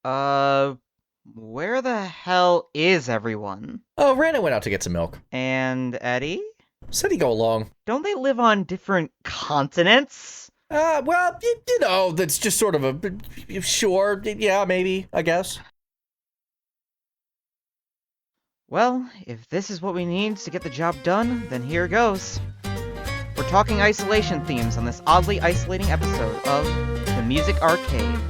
Uh, where the hell is everyone? Oh, Rana went out to get some milk. And Eddie? Said he'd go along. Don't they live on different continents? Well, that's just sort of a... Sure, yeah, maybe, I guess. Well, if this is what we need to get the job done, then here goes. We're talking isolation themes on this oddly isolating episode of The Music Arcade.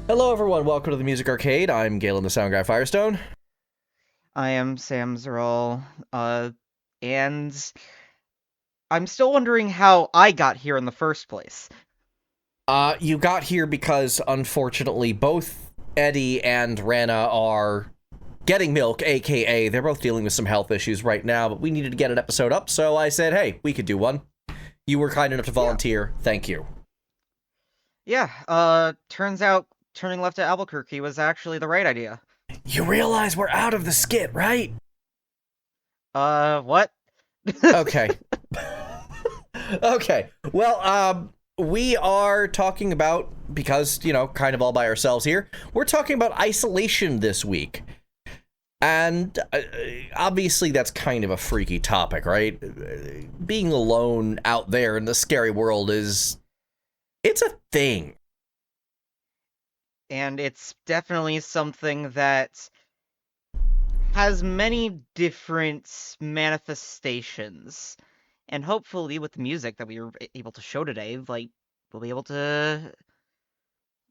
Hello, everyone. Welcome to The Music Arcade. I'm Galen, the Sound Guy Firestone. I am Sam Zerol, and I'm still wondering how I got here in the first place. You got here because, unfortunately, both Eddie and Rana are getting milk, aka they're both dealing with some health issues right now, but we needed to get an episode up, so I said, hey, we could do one. You were kind enough to volunteer. Yeah. Thank you. Yeah, turns out turning left at Albuquerque was actually the right idea. You realize we're out of the skit, right? What? Okay. Okay. Well, we are talking about, because, kind of all by ourselves here, we're talking about isolation this week. And obviously that's kind of a freaky topic, right? Being alone out there in the scary world it's a thing. And it's definitely something that has many different manifestations. And hopefully with the music that we were able to show today, we'll be able to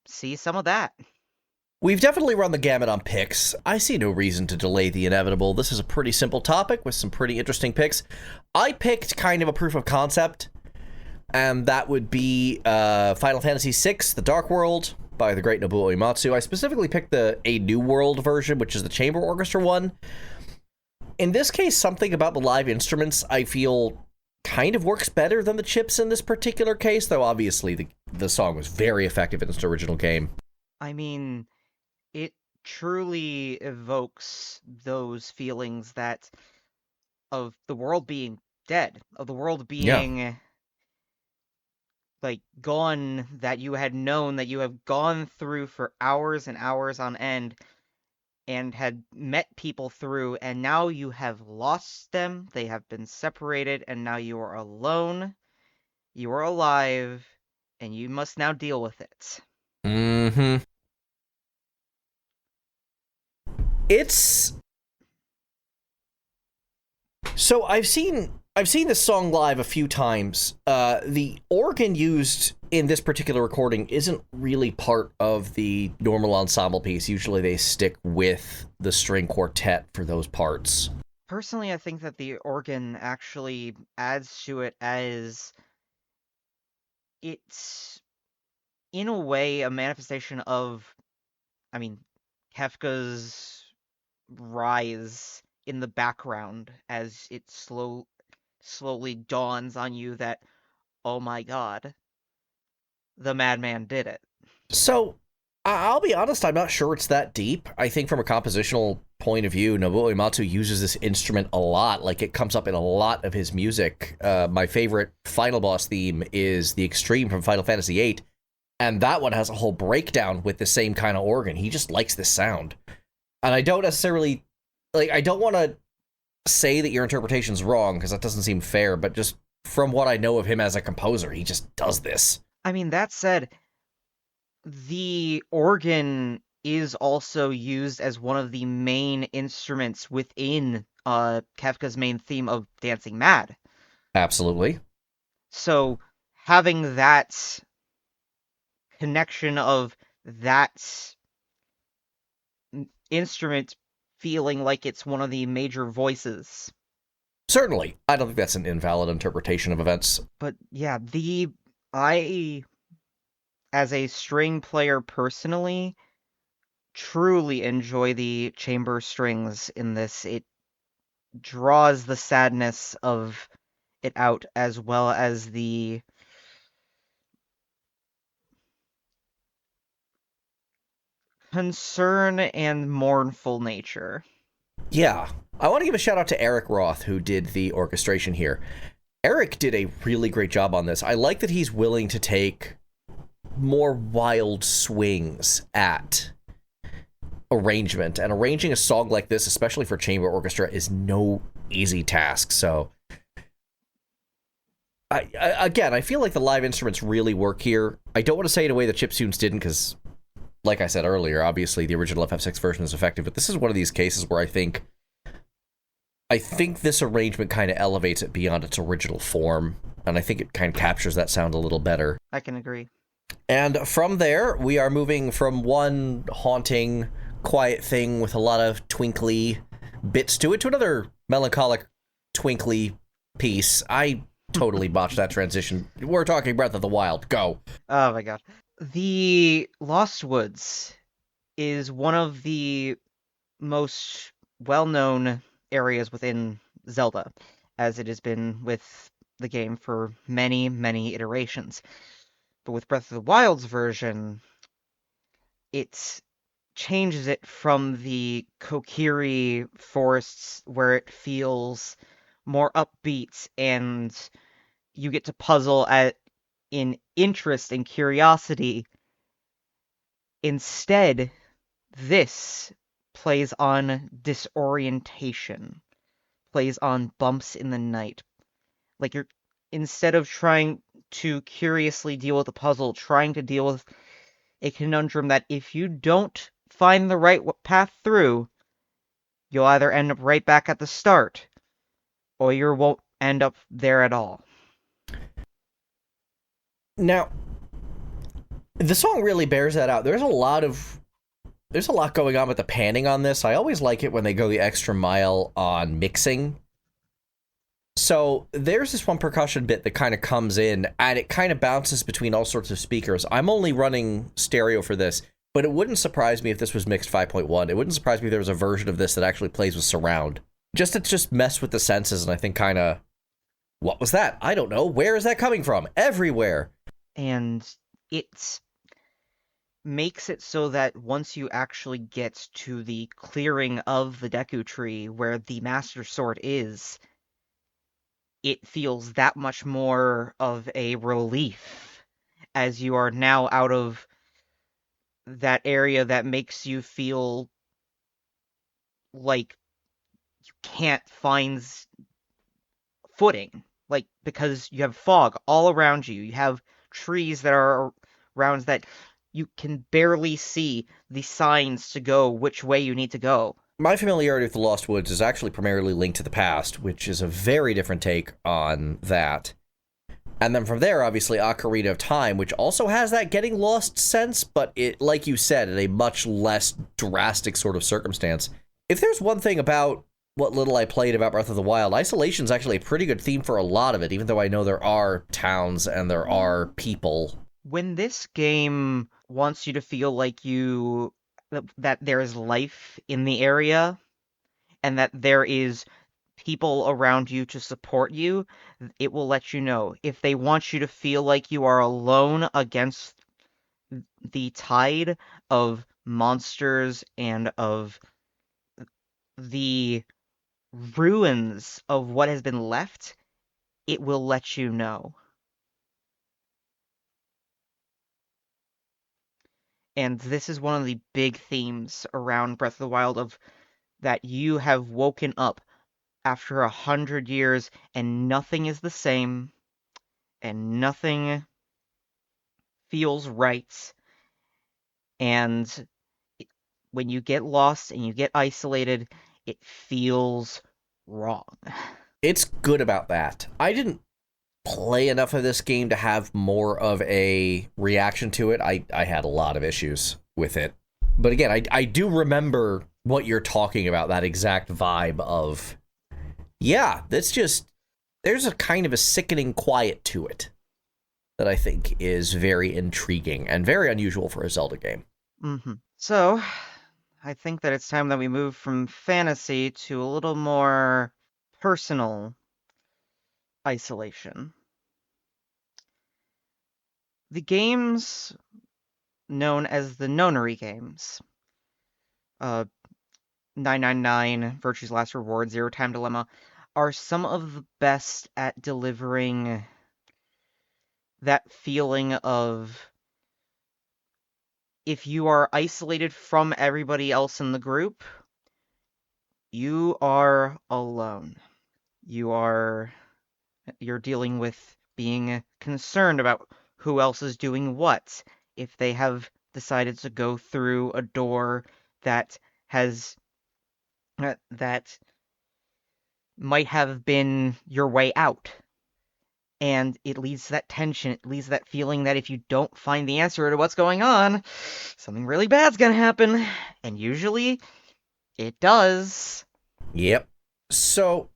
see some of that. We've definitely run the gamut on picks. I see no reason to delay the inevitable. This is a pretty simple topic with some pretty interesting picks. I picked kind of a proof of concept, and that would be Final Fantasy VI, The Dark World, by the great Nobuo Uematsu. I specifically picked the A New World version, which is the chamber orchestra one. In this case, something about the live instruments I feel kind of works better than the chips in this particular case, though obviously the song was very effective in its original game. I mean, it truly evokes those feelings that of the world being dead, of the world being gone, that you had known, that you have gone through for hours and hours on end and had met people through, and now you have lost them, they have been separated, and now you are alone, you are alive, and you must now deal with it. Mm-hmm. So I've seen this song live a few times. The organ used in this particular recording isn't really part of the normal ensemble piece. Usually they stick with the string quartet for those parts. Personally, I think that the organ actually adds to it, as it's, in a way, a manifestation of, Kefka's rise in the background as it slowly dawns on you that, oh my god, the madman did it. So, I'll be honest, I'm not sure it's that deep. I think from a compositional point of view, Nobuo Uematsu uses this instrument a lot. Like, it comes up in a lot of his music. My favorite final boss theme is the Extreme from Final Fantasy VIII, and that one has a whole breakdown with the same kind of organ. He just likes this sound. And I don't necessarily, I don't want to say that your interpretation's wrong, because that doesn't seem fair, but just from what I know of him as a composer, he just does this. That said, the organ is also used as one of the main instruments within Kefka's main theme of Dancing Mad. Absolutely. So having that connection of that instrument feeling like it's one of the major voices. Certainly. I don't think that's an invalid interpretation of events. But yeah, I, as a string player personally, truly enjoy the chamber strings in this. It draws the sadness of it out, as well as the concern and mournful nature. Yeah. I want to give a shout out to Eric Roth, who did the orchestration here. Eric did a really great job on this. I like that he's willing to take more wild swings at arrangement, and arranging a song like this, especially for chamber orchestra, is no easy task. So I feel like the live instruments really work here. I don't want to say in a way that chiptunes didn't, because like I said earlier, obviously the original FF6 version is effective, but this is one of these cases where I think this arrangement kind of elevates it beyond its original form, and I think it kind of captures that sound a little better. I can agree. And from there, we are moving from one haunting, quiet thing with a lot of twinkly bits to it to another melancholic, twinkly piece. I totally botched that transition. We're talking Breath of the Wild. Go. Oh my god. The Lost Woods is one of the most well-known areas within Zelda, as it has been with the game for many, many iterations. But with Breath of the Wild's version, it changes it from the Kokiri forests where it feels more upbeat and you get to puzzle in interest and curiosity. Instead, this plays on disorientation, plays on bumps in the night. Like instead of trying to curiously deal with a puzzle, trying to deal with a conundrum that if you don't find the right path through, you'll either end up right back at the start, or you won't end up there at all. Now, the song really bears that out. There's a lot going on with the panning on this. I always like it when they go the extra mile on mixing. So there's this one percussion bit that kind of comes in, and it kind of bounces between all sorts of speakers. I'm only running stereo for this, but it wouldn't surprise me if this was mixed 5.1. It wouldn't surprise me if there was a version of this that actually plays with surround. Just to mess with the senses, and I think kind of, what was that? I don't know. Where is that coming from? Everywhere. And it makes it so that once you actually get to the clearing of the Deku Tree where the Master Sword is, it feels that much more of a relief as you are now out of that area that makes you feel like you can't find footing. Like, because you have fog all around you. You have trees that are around that you can barely see the signs to go which way you need to go. My familiarity with the Lost Woods is actually primarily linked to the past, which is a very different take on that. And then from there, obviously, Ocarina of Time, which also has that getting lost sense, but it, like you said, in a much less drastic sort of circumstance. If there's one thing about what little I played about Breath of the Wild, isolation's actually a pretty good theme for a lot of it, even though I know there are towns and there are people. When this game wants you to feel like that there is life in the area and that there is people around you to support you, it will let you know. If they want you to feel like you are alone against the tide of monsters and of the ruins of what has been left, it will let you know. And this is one of the big themes around Breath of the Wild, of that you have woken up after 100 years and nothing is the same and nothing feels right. And when you get lost and you get isolated, it feels wrong. It's good about that. I didn't play enough of this game to have more of a reaction to it. I had a lot of issues with it. But again, I do remember what you're talking about, that exact vibe of, yeah, that's just, there's a kind of a sickening quiet to it that I think is very intriguing and very unusual for a Zelda game. Mm-hmm. So, I think that it's time that we move from fantasy to a little more personal isolation. The games known as the Nonary games, 999, Virtue's Last Reward, Zero Time Dilemma, are some of the best at delivering that feeling of if you are isolated from everybody else in the group, you are alone. You're dealing with being concerned about who else is doing what. If they have decided to go through a door that has that might have been your way out. And it leads to that tension, it leads to that feeling that if you don't find the answer to what's going on, something really bad's gonna happen. And usually, it does. Yep. So,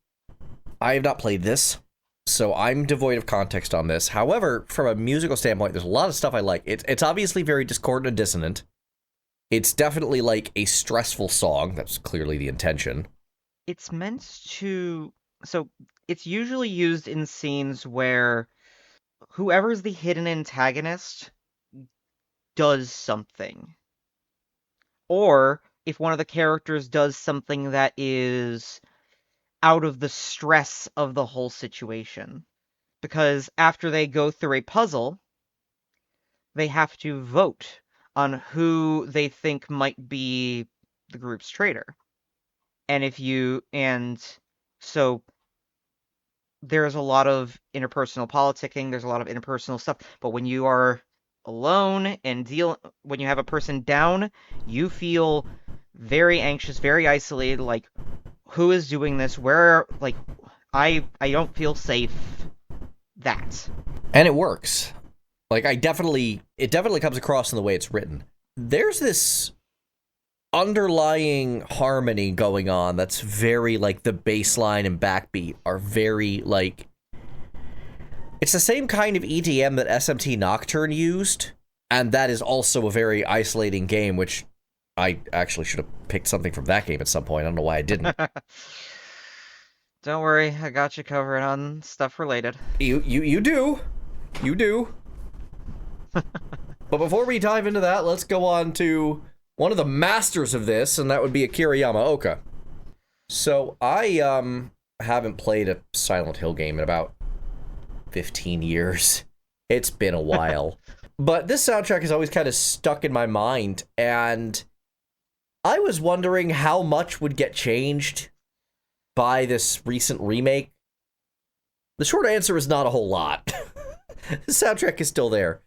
I have not played this, so I'm devoid of context on this. However, from a musical standpoint, there's a lot of stuff I like. It's obviously very discordant and dissonant. It's definitely like a stressful song. That's clearly the intention. It's meant to... So, it's usually used in scenes where whoever's the hidden antagonist does something. Or if one of the characters does something that is out of the stress of the whole situation. Because after they go through a puzzle, they have to vote on who they think might be the group's traitor. And so there's a lot of interpersonal politicking, there's a lot of interpersonal stuff, but when you are alone and when you have a person down, you feel very anxious, very isolated, like, who is doing this? I don't feel safe. That. And it works. Like, it definitely comes across in the way it's written. There's this underlying harmony going on that's very, like, the bass line and backbeat are very, like... It's the same kind of EDM that SMT Nocturne used, and that is also a very isolating game, which I actually should have picked something from that game at some point. I don't know why I didn't. Don't worry, I got you covered on stuff related. You do. You do. But before we dive into that, let's go on to one of the masters of this, and that would be Akira Yamaoka. So, I haven't played a Silent Hill game in about 15 years. It's been a while. But this soundtrack is always kind of stuck in my mind, and I was wondering how much would get changed by this recent remake. The short answer is not a whole lot. The soundtrack is still there.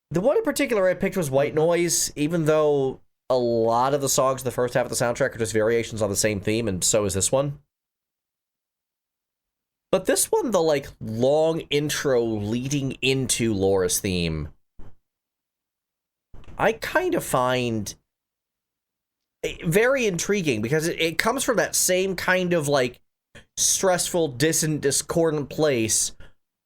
The one in particular I picked was White Noise, even though a lot of the songs in the first half of the soundtrack are just variations on the same theme, and so is this one. But this one, the, like, long intro leading into Laura's theme, I kind of find very intriguing, because it comes from that same kind of, like, stressful, discordant place,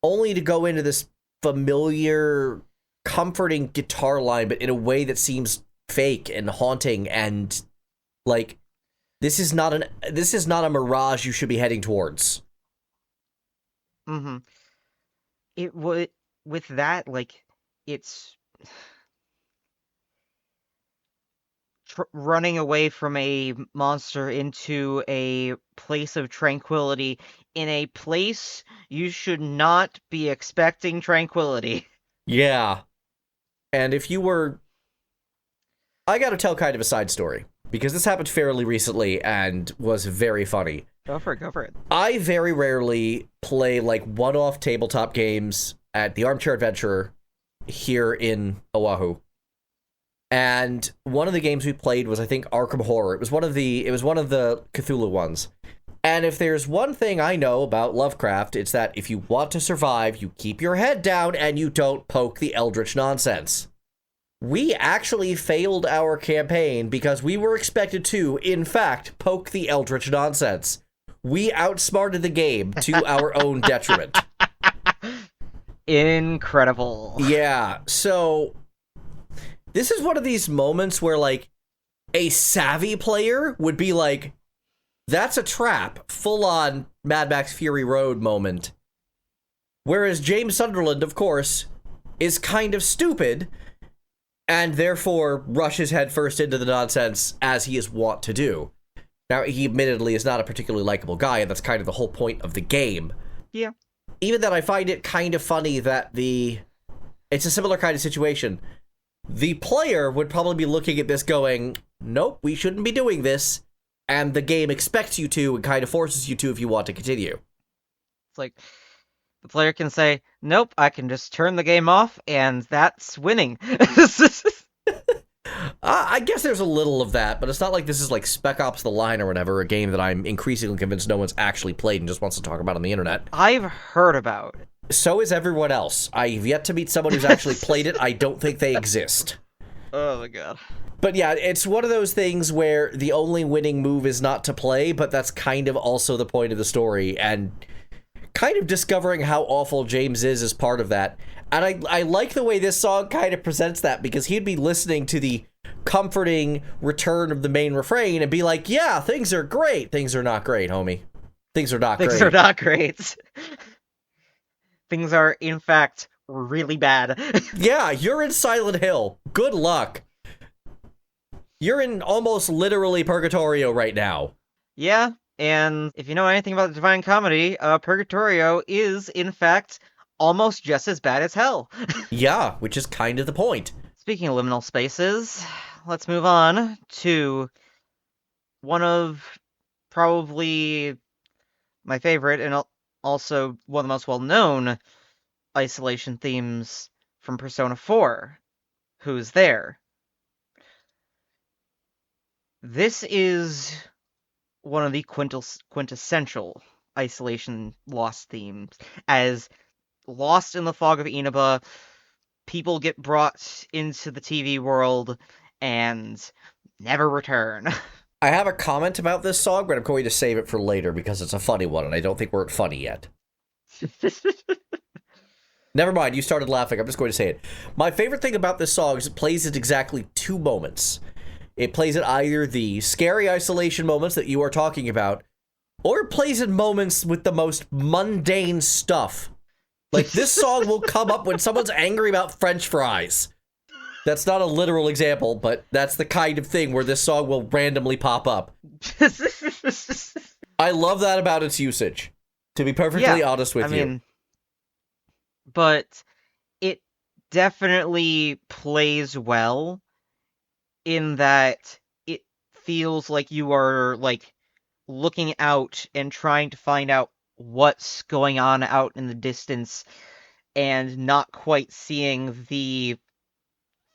only to go into this familiar, comforting guitar line, but in a way that seems fake and haunting, and, like, this is not a mirage you should be heading towards. Mm-hmm. It would, with that, like, it's running away from a monster into a place of tranquility, in a place you should not be expecting tranquility. Yeah. And if you were... I gotta tell kind of a side story, because this happened fairly recently and was very funny. Go for it. I very rarely play, like, one-off tabletop games at the Armchair Adventurer here in Oahu. And one of the games we played was, I think, Arkham Horror. It was one of the Cthulhu ones. And if there's one thing I know about Lovecraft, it's that if you want to survive, you keep your head down and you don't poke the eldritch nonsense. We actually failed our campaign because we were expected to, in fact, poke the eldritch nonsense. We outsmarted the game to our own detriment. Incredible. Yeah, so this is one of these moments where, like, a savvy player would be like, that's a trap, full-on Mad Max Fury Road moment. Whereas James Sunderland, of course, is kind of stupid, and therefore rushes headfirst into the nonsense, as he is wont to do. Now, he admittedly is not a particularly likable guy, and that's kind of the whole point of the game. Yeah. Even then, I find it kind of funny that it's a similar kind of situation. The player would probably be looking at this going, nope, we shouldn't be doing this, and the game expects you to and kind of forces you to if you want to continue. It's like, the player can say, nope, I can just turn the game off, and that's winning. I guess there's a little of that, but it's not like this is like Spec Ops: The Line or whatever, a game that I'm increasingly convinced no one's actually played and just wants to talk about on the internet. I've heard about it. So is everyone else. I've yet to meet someone who's actually played it. I don't think they exist. Oh my god. But yeah, it's one of those things where the only winning move is not to play, but that's kind of also the point of the story, and kind of discovering how awful James is part of that. And I like the way this song kind of presents that, because he'd be listening to the comforting return of the main refrain and be like, yeah, things are great. Things are not great, homie. Things are not great. Things are not great. Things are, in fact, really bad. Yeah, you're in Silent Hill. Good luck. You're in almost literally Purgatorio right now. Yeah, and if you know anything about the Divine Comedy, Purgatorio is, in fact, almost just as bad as hell. Yeah, which is kind of the point. Speaking of liminal spaces, let's move on to one of probably my favorite and also one of the most well-known isolation themes from Persona 4. Who's There? This is one of the quintessential isolation lost themes, as lost in the fog of Inaba, people get brought into the TV world and never return. I have a comment about this song, but I'm going to save it for later because it's a funny one, and I don't think we're at funny yet. Never mind, you started laughing. I'm just going to say it. My favorite thing about this song is it plays at exactly 2 moments. It plays at either the scary isolation moments that you are talking about, or it plays in moments with the most mundane stuff. Like, this song will come up when someone's angry about French fries. That's not a literal example, but that's the kind of thing where this song will randomly pop up. I love that about its usage, to be perfectly honest with you. But it definitely plays well in that it feels like you are, like, looking out and trying to find out what's going on out in the distance and not quite seeing the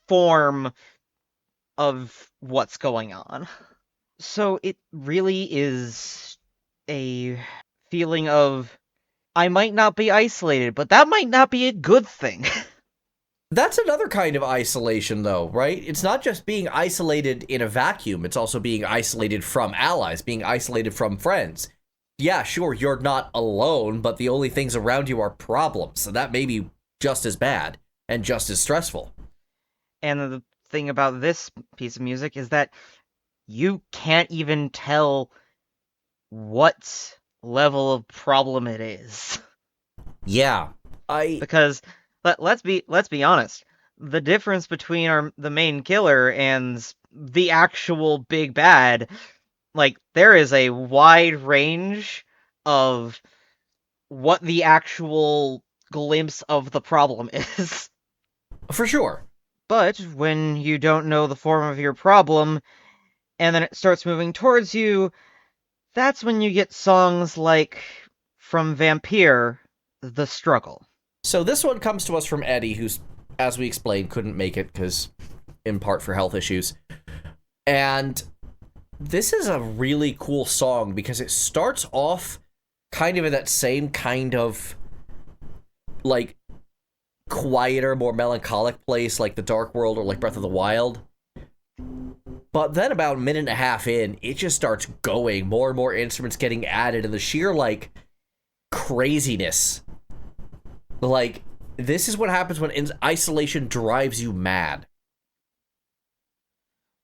form of what's going on. So it really is a feeling of, I might not be isolated, but that might not be a good thing. That's another kind of isolation, though, right? It's not just being isolated in a vacuum, it's also being isolated from allies, being isolated from friends. Yeah, sure, you're not alone, but the only things around you are problems, so that may be just as bad and just as stressful. And the thing about this piece of music is that you can't even tell what level of problem it is. Yeah, Because let's be honest, the difference between the main killer and the actual big bad, like, there is a wide range of what the actual glimpse of the problem is. For sure. But when you don't know the form of your problem, and then it starts moving towards you, that's when you get songs like from Vampyr, The Struggle. So this one comes to us from Eddie, who's, as we explained, couldn't make it because, in part, for health issues. And this is a really cool song because it starts off kind of in that same kind of, like, quieter, more melancholic place, like The Dark World or like Breath of the Wild. But then about a minute and a half in, it just starts going, more and more instruments getting added, and the sheer, like, craziness. Like, this is what happens when isolation drives you mad.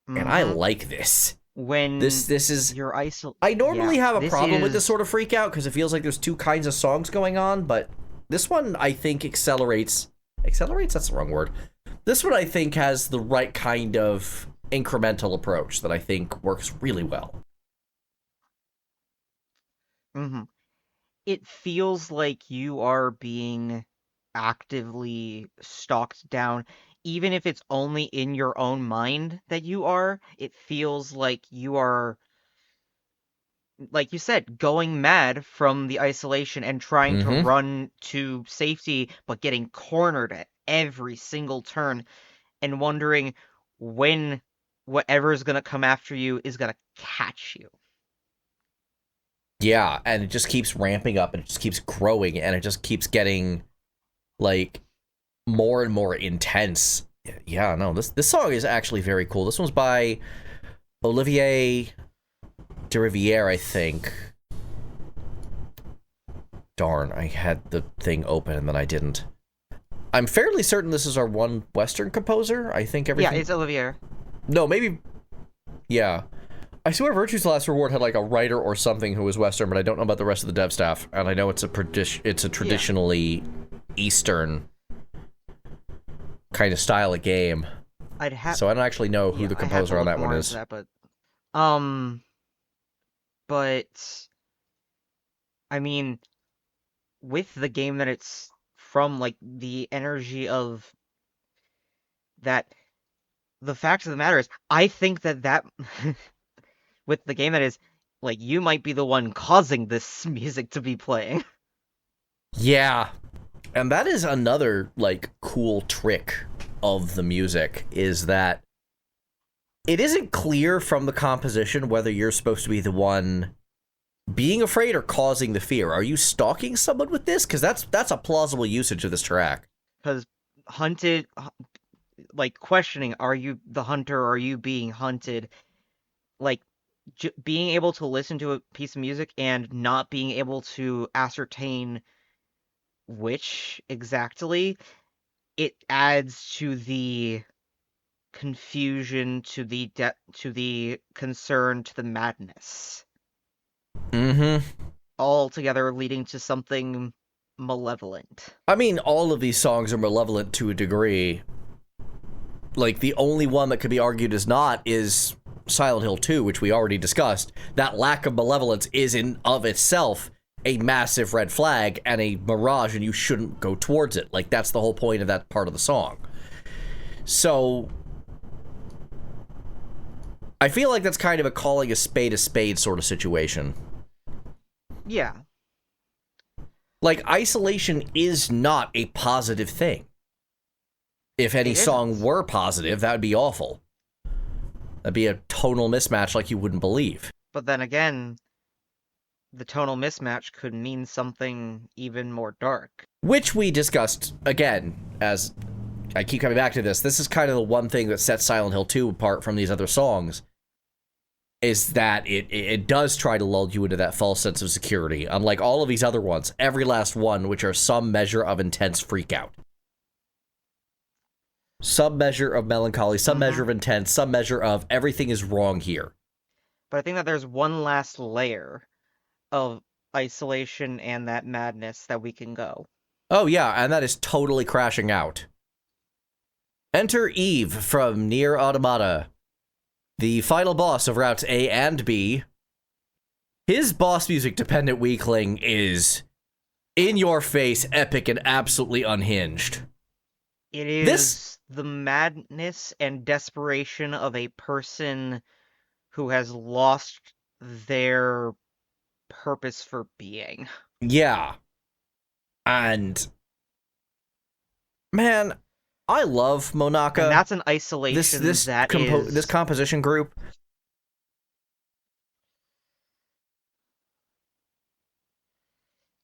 And I like this. When this is you're I normally have a problem with this sort of freak out because it feels like there's 2 kinds of songs going on, but this one I think accelerates, that's the wrong word. This one I think has the right kind of incremental approach that I think works really well. It feels like you are being actively stalked down, even if it's only in your own mind that you are, it feels like you are, like you said, going mad from the isolation and trying to Mm-hmm. run to safety, but getting cornered at every single turn and wondering when whatever's gonna come after you is gonna catch you. Yeah, and it just keeps ramping up, and it just keeps growing, and it just keeps getting, like, more and more intense. Yeah, no, this song is actually very cool. This one's by Olivier Deriviere, I think. Darn, I had the thing open and then I didn't. I'm fairly certain this is our one Western composer. I think everything... Yeah, it's Olivier. No, maybe... Yeah. I swear Virtue's Last Reward had like a writer or something who was Western, but I don't know about the rest of the dev staff. And I know it's a traditionally Eastern kind of style of game. So I don't actually know who the composer on that one is. That, but I mean, with the game that it's from, like, the energy of that, the fact of the matter is, I think that with the game that is, like, you might be the one causing this music to be playing. Yeah. And that is another, like, cool trick of the music, is that it isn't clear from the composition whether you're supposed to be the one being afraid or causing the fear. Are you stalking someone with this? Because that's a plausible usage of this track. Because hunted, like, questioning, are you the hunter, or are you being hunted? Like, being able to listen to a piece of music and not being able to ascertain which exactly, it adds to the confusion, to the concern, to the madness. Mm-hmm. All together leading to something malevolent. I mean, all of these songs are malevolent to a degree. Like, the only one that could be argued as not is Silent Hill 2, which we already discussed. That lack of malevolence is in of itself a massive red flag and a mirage, and you shouldn't go towards it. Like, that's the whole point of that part of the song. So I feel like that's kind of a calling a spade sort of situation. Yeah. Like, isolation is not a positive thing. If any song were positive, that would be awful. That'd be a tonal mismatch like you wouldn't believe. But then again, the tonal mismatch could mean something even more dark. Which we discussed, again, as I keep coming back to this. This is kind of the one thing that sets Silent Hill 2 apart from these other songs, is that it does try to lull you into that false sense of security. Unlike all of these other ones, every last one, which are some measure of intense freakout. Some measure of melancholy, some measure of intense, some measure of everything is wrong here. But I think that there's one last layer of isolation and that madness that we can go. Oh yeah, and that is totally crashing out. Enter Eve from Nier Automata, the final boss of routes A and B. His boss music dependent Weakling is in your face, epic, and absolutely unhinged. It is the madness and desperation of a person who has lost their purpose for being. Yeah. And man, I love Manaka. And that's an isolation this composition group.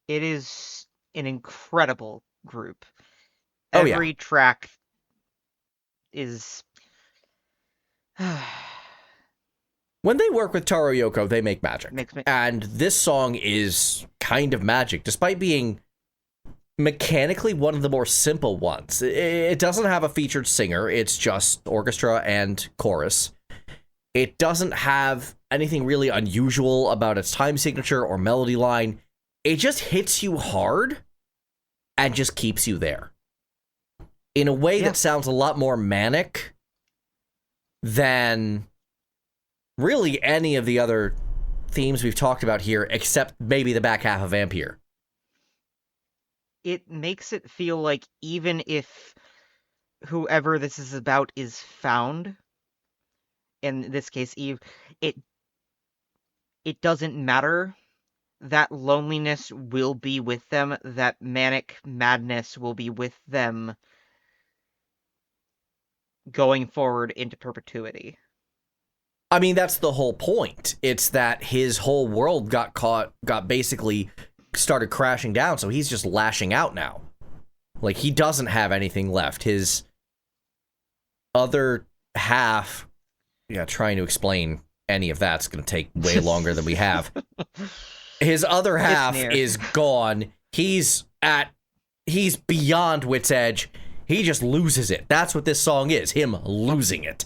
It is an incredible group. Oh, Every track is... When they work with Taro Yoko, they make magic. And this song is kind of magic, despite being mechanically one of the more simple ones. It doesn't have a featured singer, it's just orchestra and chorus. It doesn't have anything really unusual about its time signature or melody line. It just hits you hard and just keeps you there. In a way that sounds a lot more manic than really any of the other themes we've talked about here, except maybe the back half of Vampyr. It makes it feel like even if whoever this is about is found, in this case Eve, it doesn't matter. That loneliness will be with them, that manic madness will be with them going forward into perpetuity. I mean, that's the whole point. It's that his whole world got basically started crashing down, so he's just lashing out now. Like, he doesn't have anything left. His other half, trying to explain any of that's going to take way longer than we have. His other half is gone. He's beyond wit's edge. He just loses it. That's what this song is, him losing it.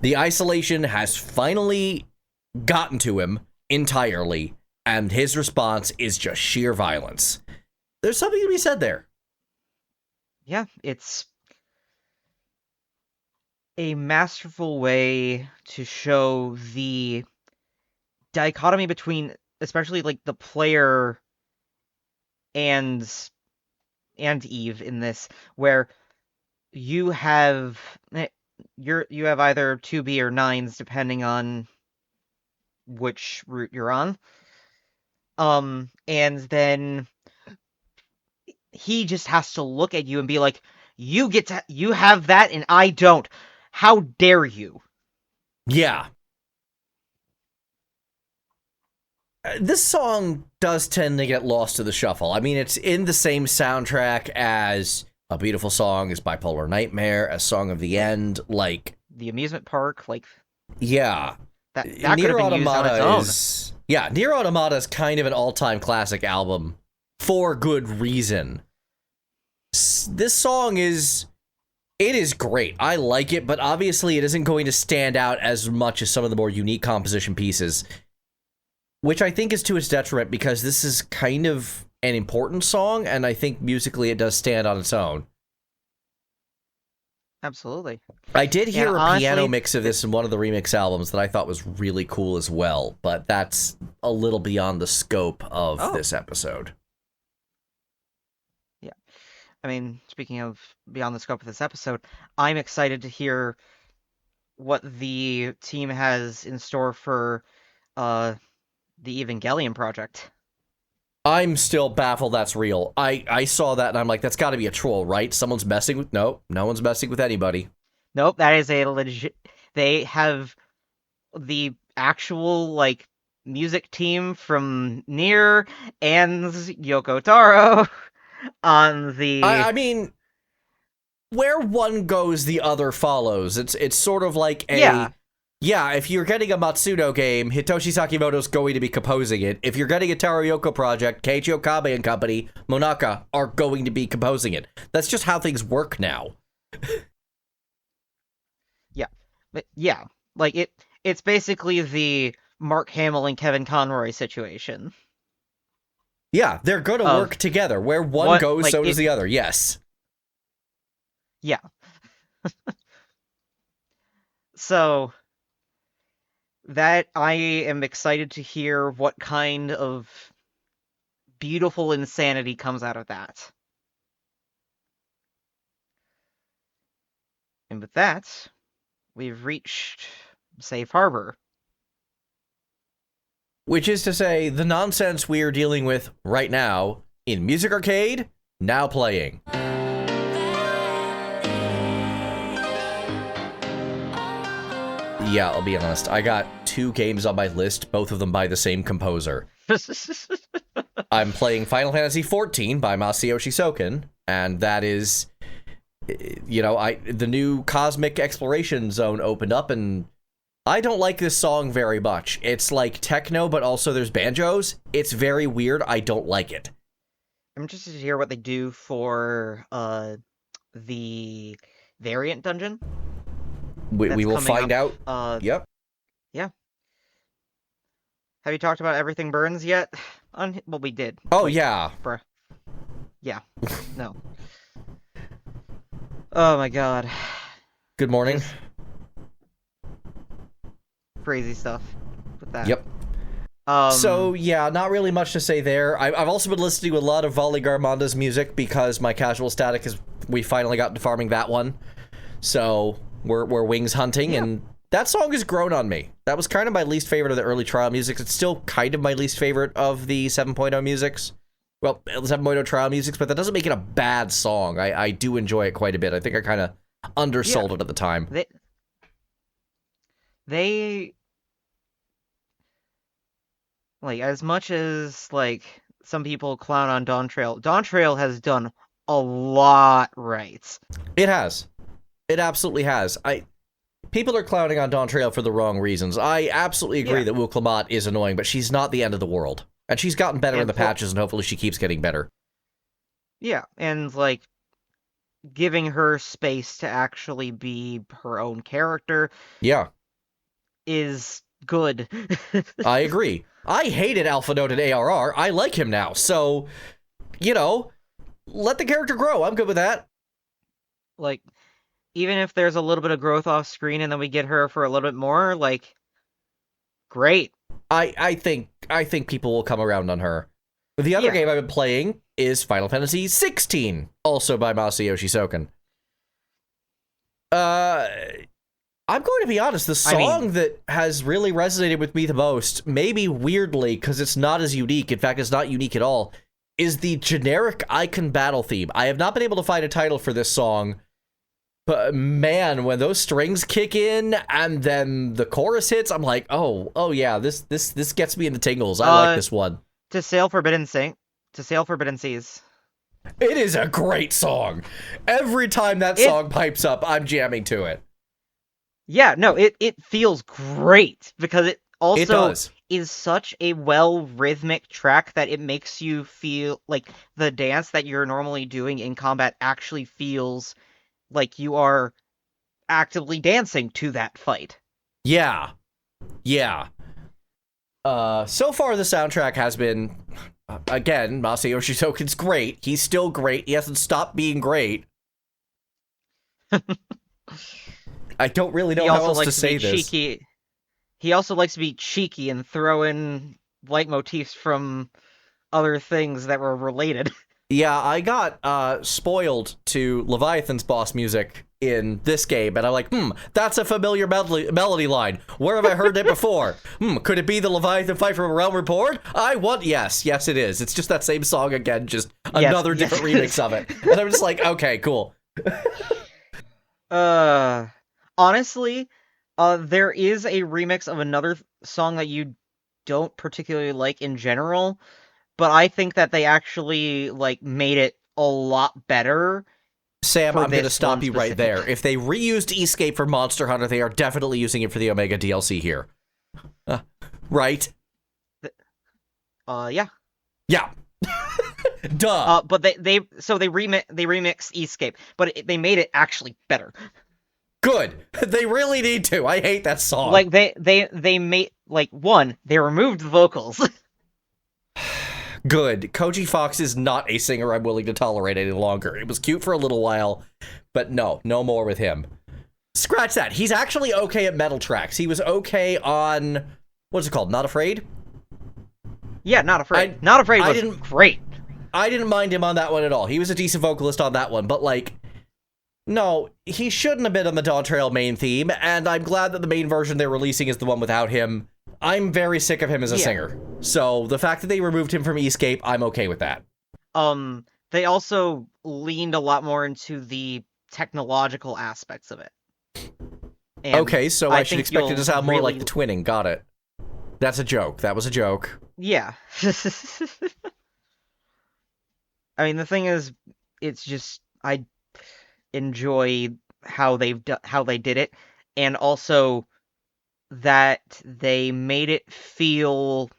The isolation has finally gotten to him entirely, and his response is just sheer violence. There's something to be said there. Yeah, it's a masterful way to show the dichotomy between, especially like the player and Eve in this, where you have either 2B or 9s depending on which route you're on. And then he just has to look at you and be like, you have that and I don't. How dare you? Yeah. This song does tend to get lost to the shuffle. I mean, it's in the same soundtrack as A Beautiful Song, as Bipolar Nightmare, as Song of the End, like... The amusement park, like... Yeah. That could have been used on its own. Yeah, Nier Automata is kind of an all-time classic album for good reason. This song is great. I like it, but obviously it isn't going to stand out as much as some of the more unique composition pieces, which I think is to its detriment because this is kind of an important song, and I think musically it does stand on its own. Absolutely. I did hear a piano mix of this in one of the remix albums that I thought was really cool as well, but that's a little beyond the scope of this episode. Yeah. I mean, speaking of beyond the scope of this episode, I'm excited to hear what the team has in store for the Evangelion project. I'm still baffled that's real. I saw that and I'm like, that's got to be a troll, right? Someone's messing with... Nope, no one's messing with anybody. Nope, that is a legit... They have the actual, like, music team from Nier and Yoko Taro on the... I mean, where one goes, the other follows. It's sort of like a... Yeah, if you're getting a Matsuno game, Hitoshi Sakimoto's going to be composing it. If you're getting a Taro Yoko project, Keiichi Okabe and company, Manaka, are going to be composing it. That's just how things work now. Yeah. Like, it's basically the Mark Hamill and Kevin Conroy situation. Yeah, they're going to work together. Where one goes, like, so does the other, yes. Yeah. So... that I am excited to hear what kind of beautiful insanity comes out of that. And with that, we've reached Safe Harbor. Which is to say, the nonsense we are dealing with right now in Music Arcade, now playing. Yeah, I'll be honest. I got 2 games on my list, both of them by the same composer. I'm playing Final Fantasy XIV by Masayoshi Soken, and that is, the new Cosmic Exploration Zone opened up, and I don't like this song very much. It's like techno, but also there's banjos. It's very weird. I don't like it. I'm interested to hear what they do for the variant dungeon. We will find out. Yep. Yeah. Have you talked about Everything Burns yet? Well, we did. Oh, yeah. Yeah. No. Oh, my God. Good morning. Crazy stuff with that. Yep. So, yeah, not really much to say there. I've also been listening to a lot of Vali Garmanda's music because my casual status we finally got to farming that one. So we're wings hunting, and that song has grown on me. That was kind of my least favorite of the early trial music. It's still kind of my least favorite of the 7.0 musics. Well, 7.0 trial musics, but that doesn't make it a bad song. I do enjoy it quite a bit. I think I kind of undersold it at the time. They like, as much as like some people clown on Dawn Trail has done a lot right. It has. It absolutely has. People are clowning on Dawn Trail for the wrong reasons. I absolutely agree that Weakling is annoying, but she's not the end of the world. And she's gotten better in the patches, and hopefully she keeps getting better. Yeah, and like giving her space to actually be her own character. Yeah. Is good. I agree. I hated Alpha Note and ARR. I like him now. So, let the character grow. I'm good with that. Like, even if there's a little bit of growth off screen and then we get her for a little bit more, like, great. I think people will come around on her. The other game I've been playing is Final Fantasy 16, also by Masayoshi Soken. I'm going to be honest, the song that has really resonated with me the most, maybe weirdly, because it's not as unique, in fact, it's not unique at all, is the generic Icon battle theme. I have not been able to find a title for this song, but man, when those strings kick in and then the chorus hits, I'm like, oh yeah, this gets me in the tingles. I like this one. To Sail Forbidden Seas. It is a great song. Every time that song pipes up, I'm jamming to it. Yeah, no, it feels great because it also does. Is such a rhythmic track that it makes you feel like the dance that you're normally doing in combat actually feels like you are actively dancing to that fight. Yeah. So far the soundtrack has been, again, Masayoshi Soken's great. He's still great. He hasn't stopped being great. I don't really know how else to say this. Cheeky. He also likes to be cheeky and throw in leitmotifs from other things that were related. Yeah, I got spoiled to Leviathan's boss music in this game, and I'm like, that's a familiar melody line. Where have I heard it before? Could it be the Leviathan fight from Realm Reborn? Yes, it is. It's just that same song again, just another different remix of it. And I'm just like, okay, cool. Honestly, there is a remix of another song that you don't particularly like in general, but I think that they actually made it a lot better. Sam, I'm going to stop you right there. If they reused Escape for Monster Hunter, they are definitely using it for the Omega DLC here. Right? Yeah. Yeah. Duh. But they remixed Escape, but they made it actually better. Good. They really need to. I hate that song. They made they removed the vocals. Good. Koji Fox is not a singer I'm willing to tolerate any longer. It was cute for a little while, but no more with him. Scratch that. He's actually okay at metal tracks. He was okay on, what's it called? Not Afraid? Yeah, Not Afraid. Not Afraid was great. I didn't mind him on that one at all. He was a decent vocalist on that one, but no, he shouldn't have been on the Dawn Trail main theme, and I'm glad that the main version they're releasing is the one without him. I'm very sick of him as a singer. So the fact that they removed him from Escape, I'm okay with that. They also leaned a lot more into the technological aspects of it. And okay, so I should expect it to sound more like the twinning. Got it. That's a joke. That was a joke. Yeah. I mean, the thing is, it's just, I enjoy how they did it, and also that they made it feel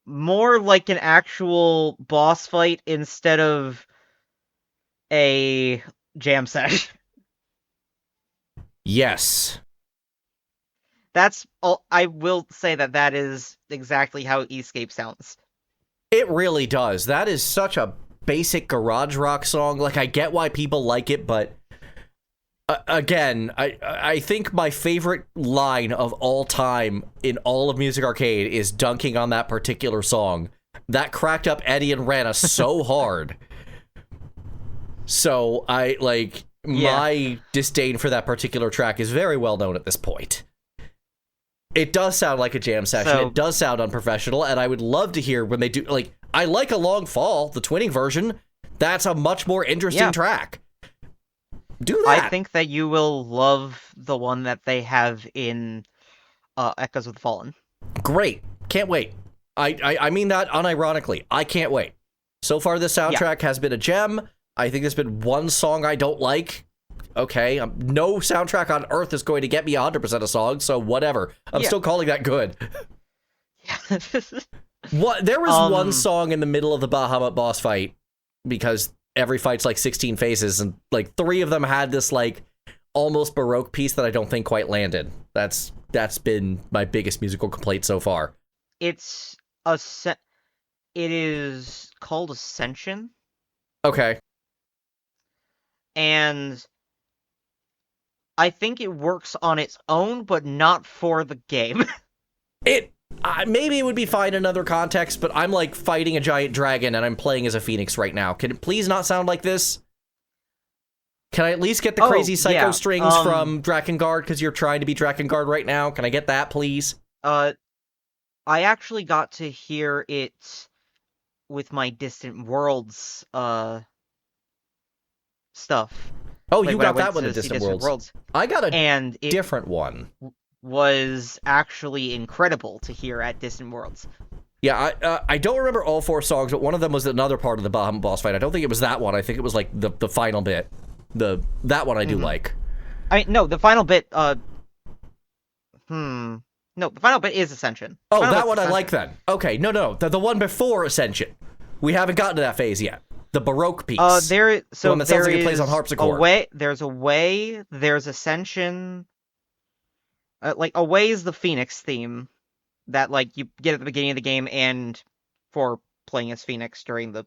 more like an actual boss fight instead of a jam session. Yes. That's all. I will say that is exactly how Escape sounds. It really does. That is such a basic garage rock song. I get why people like it, but again, I think my favorite line of all time in all of Music Arcade is dunking on that particular song. That cracked up Eddie and Rana so hard. So Yeah. my disdain for that particular track is very well known at this point. It does sound like a jam session. So It does sound unprofessional, and I would love to hear when they do. I like A Long Fall, the twinning version. That's a much more interesting track. Do that. I think that you will love the one that they have in Echoes of the Fallen. Great. Can't wait. I mean that unironically. I can't wait. So far, this soundtrack has been a gem. I think there's been one song I don't like. Okay, no soundtrack on Earth is going to get me 100% of songs, so whatever. I'm still calling that good. What? There was one song in the middle of the Bahamut boss fight, because every fight's like 16 phases, and like 3 of them had this like almost Baroque piece that I don't think quite landed. That's been my biggest musical complaint so far. It is called Ascension. Okay. And I think it works on its own, but not for the game. Maybe it would be fine in another context, but I'm like fighting a giant dragon and I'm playing as a phoenix right now. Can it please not sound like this? Can I at least get the crazy psycho strings from Drakengard, because you're trying to be Drakengard right now? Can I get that, please? I actually got to hear it with my Distant Worlds stuff. Oh, you got that one in Distant Worlds. I got a different one. Was actually incredible to hear at Distant Worlds. Yeah, I don't remember all 4 songs, but one of them was another part of the Bahamut boss fight. I don't think it was that one. I think it was like the final bit. That one I do like. I mean, no, the final bit. No, the final bit is Ascension. Oh, that one I like then. Okay, no, the one before Ascension. We haven't gotten to that phase yet. The Baroque piece. The one that sounds like it plays on harpsichord. There's Away. There's Ascension. Away is the Phoenix theme that, like, you get at the beginning of the game and for playing as Phoenix during the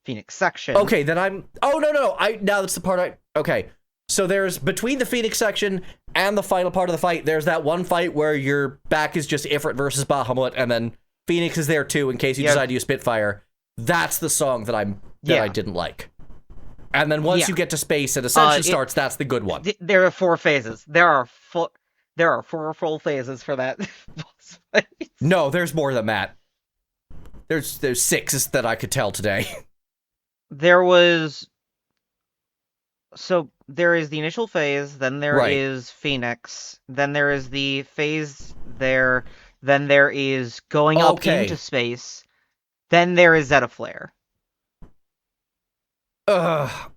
Phoenix section. Okay, then I'm... Oh, no. Now that's the part Okay, so there's, between the Phoenix section and the final part of the fight, there's that one fight where your back is just Ifrit versus Bahamut, and then Phoenix is there too in case you decide to use Spitfire. That's the song that I didn't like. And then once you get to space and Ascension starts, that's the good one. There are 4 phases. There are 4 full phases for that boss fight. No, there's more than that. There's 6 that I could tell today. There is the initial phase, then there is Phoenix, then there is the phase there, then there is going up into space, then there is Zeta Flare. I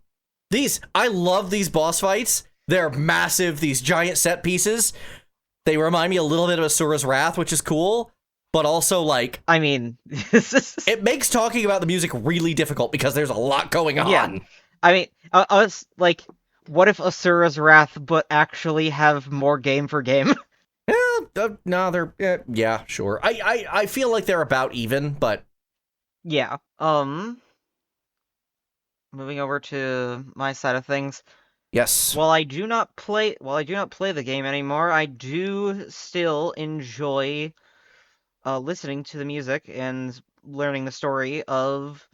love these boss fights. They're massive, these giant set pieces. They remind me a little bit of Asura's Wrath, which is cool, but also, like... I mean... it makes talking about the music really difficult because there's a lot going on. Yeah. I mean, what if Asura's Wrath but actually have more game for game? No, they're... yeah, sure. I feel like they're about even, but... Yeah. Moving over to my side of things... Yes. While I do not play the game anymore, I do still enjoy listening to the music and learning the story of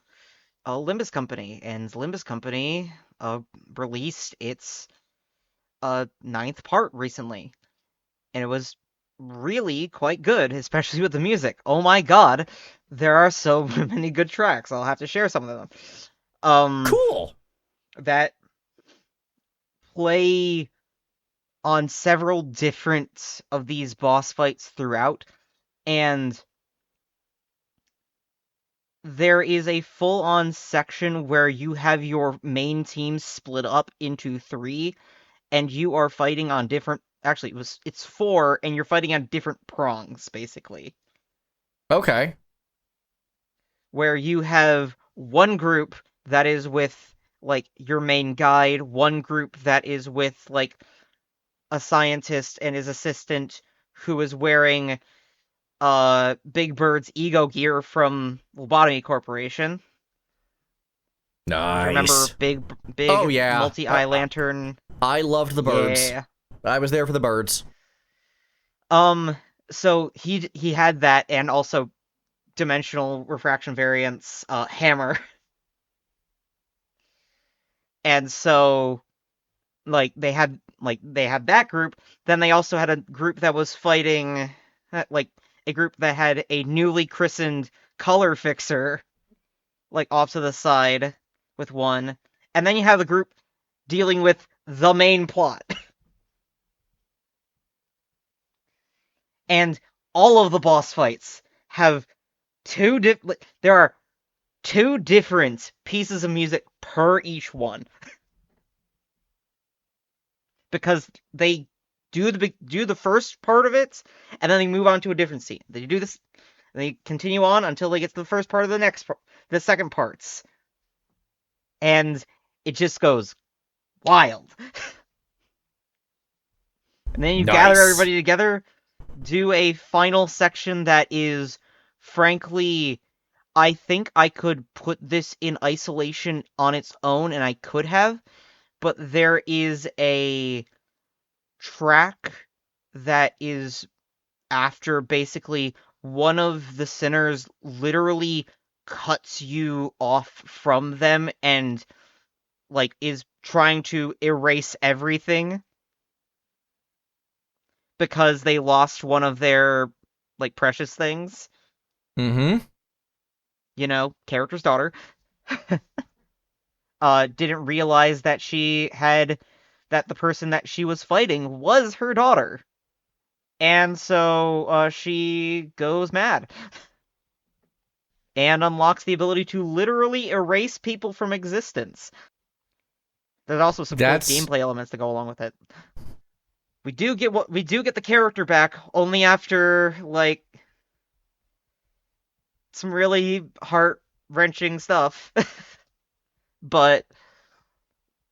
Limbus Company. And Limbus Company released its 9th part recently, and it was really quite good, especially with the music. Oh my god, there are so many good tracks. I'll have to share some of them. Cool. That play on several different of these boss fights throughout, and there is a full-on section where you have your main team split up into 3, and you are fighting on different... Actually, it's 4, and you're fighting on different prongs, basically. Okay. Where you have one group that is with, like, your main guide, one group that is with, like, a scientist and his assistant who is wearing Big Bird's ego gear from Lobotomy Corporation. Nice. Remember big multi-eye lantern? I loved the birds. Yeah. I was there for the birds. So he had that, and also dimensional refraction variants, Hammer. And so, they had that group. Then they also had a group that was fighting, a group that had a newly christened color fixer, off to the side with one. And then you have the group dealing with the main plot. And all of the boss fights have there are two different pieces of music per each one. Because they do the first part of it, and then they move on to a different scene. They do this, and they continue on until they get to the first part of the second parts, and it just goes wild. And then you gather Nice. everybody together, do a final section that is, frankly, I think I could put this in isolation on its own, and I could have, but there is a track that is after basically one of the sinners literally cuts you off from them and is trying to erase everything because they lost one of their precious things. Mm-hmm. Character's daughter. Didn't realize that that the person that she was fighting was her daughter. And so she goes mad. And unlocks the ability to literally erase people from existence. There's also some cool gameplay elements to go along with it. We do get the character back only after some really heart-wrenching stuff.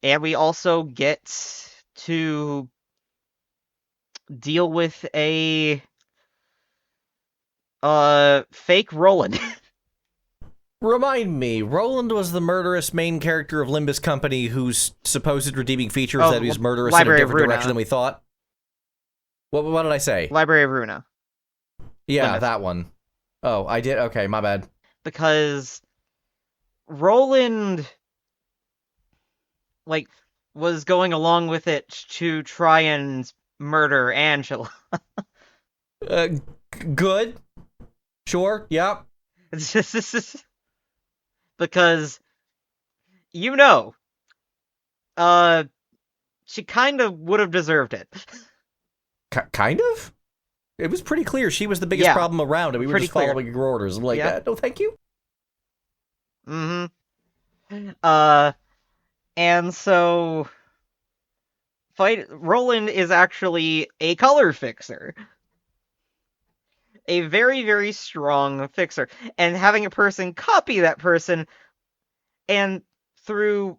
And we also get to deal with a fake Roland. Remind me, Roland was the murderous main character of Limbus Company whose supposed redeeming feature is that he was murderous in a different direction than we thought. What did I say? Library of Runa. Yeah, Limbus. That one. Oh, I did? Okay, my bad. Because Roland was going along with it to try and murder Angela. Good. Sure, yeah. Because, she kind of would have deserved it. Kind of? It was pretty clear she was the biggest problem around, and we were just following your orders. I'm like, no, thank you. Mm-hmm. And so Roland is actually a color fixer. A very, very strong fixer. And having a person copy that person, and through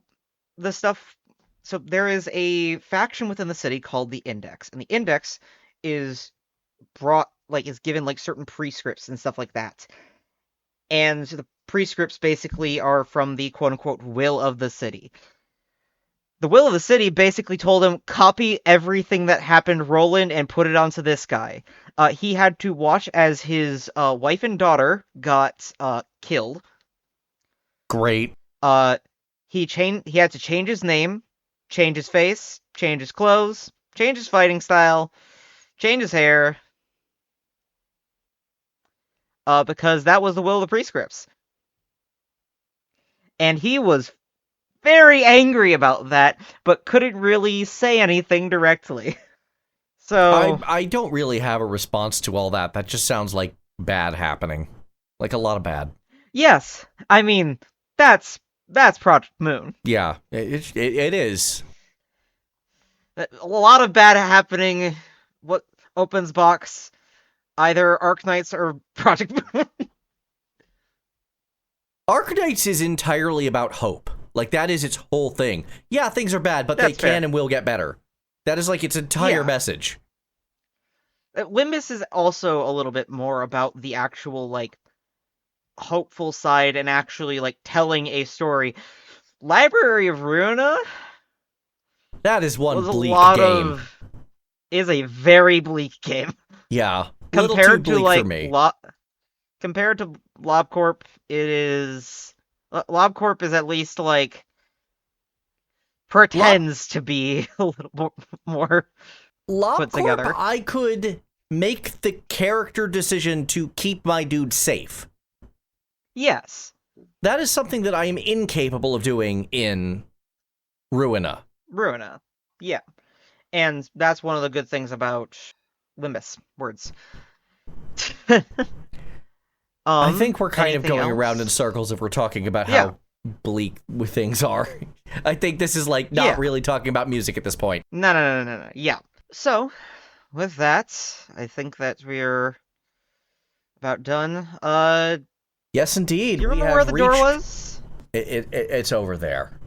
the stuff... So there is a faction within the city called the Index, and the Index is given certain prescripts and stuff like that. And the prescripts basically are from the quote-unquote will of the city. The will of the city basically told him, copy everything that happened, Roland, and put it onto this guy. He had to watch as his wife and daughter got killed. Great. He had to change his name, change his face, change his clothes, change his fighting style, change his hair. Because that was the will of the prescripts. And he was very angry about that, but couldn't really say anything directly. So I don't really have a response to all that. That just sounds like bad happening. Like a lot of bad. Yes. I mean, that's Project Moon. Yeah, it is. A lot of bad happening. What opens box? Either Arknights or Project Moon. Arknights is entirely about hope. That is its whole thing. Yeah, things are bad, but they can and will get better. That is its entire message. Limbus is also a little bit more about the actual, hopeful side and actually, telling a story. Library of Runa? That is one bleak game. Is a very bleak game. Yeah, a little too bleak for me. Compared to LobCorp, it is... LobCorp is at least, pretends to be a little more put LobCorp, together. I could make the character decision to keep my dude safe. Yes. That is something that I am incapable of doing in Ruina. Yeah. And that's one of the good things about Limbus words. I think we're kind of anything going else? around in circles if we're talking about Yeah. how bleak things are. I think this is like not Yeah. really talking about music at this point. No. Yeah. So, with that, I think that we're about done. Yes, indeed. Do you we remember have where the door reached- was? It's over there.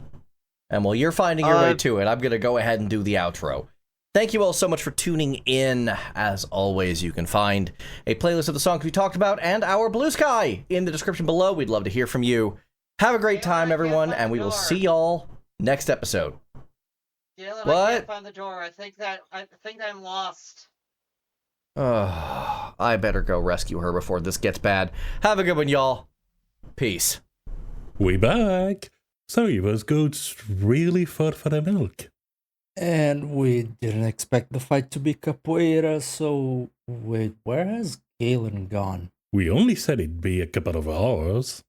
And while you're finding your way to it, I'm going to go ahead and do the outro. Thank you all so much for tuning in. As always, you can find a playlist of the songs we talked about and our Blue Sky in the description below. We'd love to hear from you. Have a great time, everyone, and we will see y'all next episode. Galen, What? I can't find the door. I think I'm lost. I better go rescue her before this gets bad. Have a good one, y'all. Peace. We back. So you was goats really fought for the milk. And we didn't expect the fight to be capoeira, so wait, where has Galen gone? We only said it'd be a couple of hours.